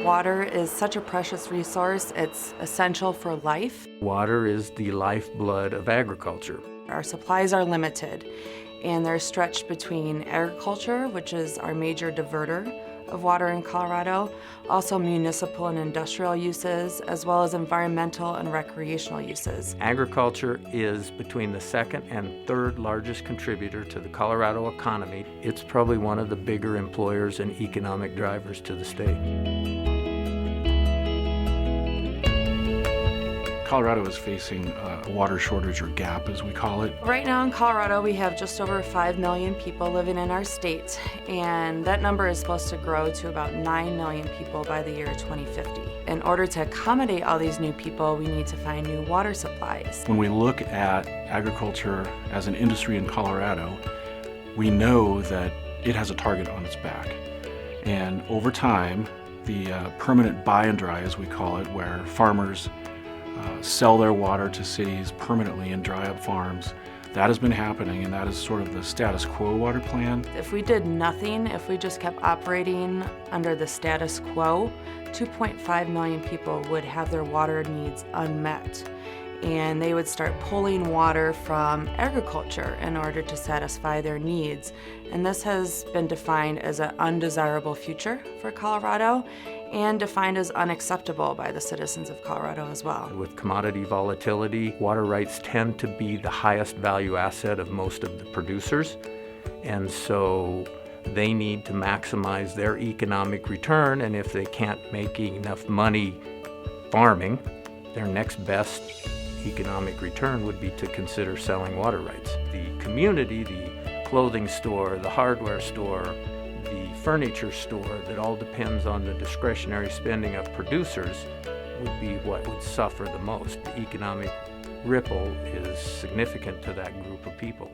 Water is such a precious resource. It's essential for life. Water is the lifeblood of agriculture. Our supplies are limited, and they're stretched between agriculture, which is our major diverter of water in Colorado, also municipal and industrial uses, as well as environmental and recreational uses. Agriculture is between the second and third largest contributor to the Colorado economy. It's probably one of the bigger employers and economic drivers to the state. Colorado is facing a water shortage, or gap as we call it. Right now in Colorado, we have just over 5 million people living in our state, and that number is supposed to grow to about 9 million people by the year 2050. In order to accommodate all these new people, we need to find new water supplies. When we look at agriculture as an industry in Colorado, we know that it has a target on its back. And over time, the permanent buy and dry, as we call it, where farmers sell their water to cities permanently and dry up farms. That has been happening, and that is sort of the status quo water plan. If we did nothing, if we just kept operating under the status quo, 2.5 million people would have their water needs unmet. And they would start pulling water from agriculture in order to satisfy their needs. And this has been defined as an undesirable future for Colorado and defined as unacceptable by the citizens of Colorado as well. With commodity volatility, water rights tend to be the highest value asset of most of the producers. And so they need to maximize their economic return, and if they can't make enough money farming, their next best economic return would be to consider selling water rights. The community, the clothing store, the hardware store, the furniture store that all depends on the discretionary spending of producers would be what would suffer the most. The economic ripple is significant to that group of people.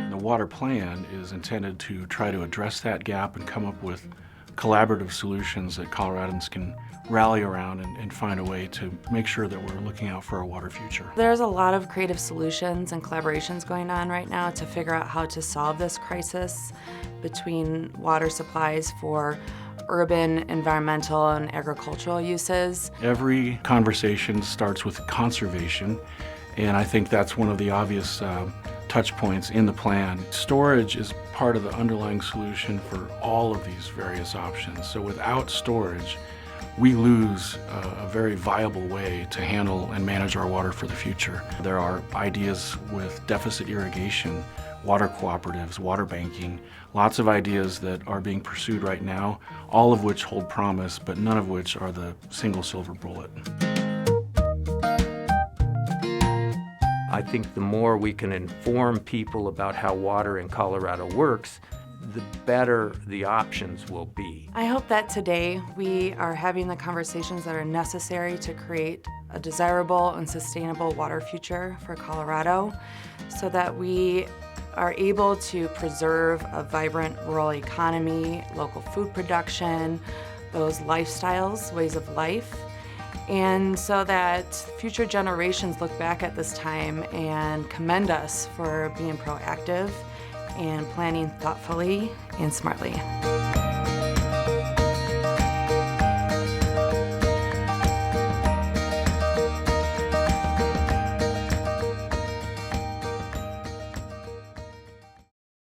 The water plan is intended to try to address that gap and come up with collaborative solutions that Coloradans can rally around and find a way to make sure that we're looking out for our water future. There's a lot of creative solutions and collaborations going on right now to figure out how to solve this crisis between water supplies for urban, environmental, and agricultural uses. Every conversation starts with conservation, and I think that's one of the obvious touch points in the plan. Storage is part of the underlying solution for all of these various options. So without storage, we lose a very viable way to handle and manage our water for the future. There are ideas with deficit irrigation, water cooperatives, water banking, lots of ideas that are being pursued right now, all of which hold promise, but none of which are the single silver bullet. I think the more we can inform people about how water in Colorado works, the better the options will be. I hope that today we are having the conversations that are necessary to create a desirable and sustainable water future for Colorado so that we are able to preserve a vibrant rural economy, local food production, those lifestyles, ways of life, and so that future generations look back at this time and commend us for being proactive and planning thoughtfully and smartly.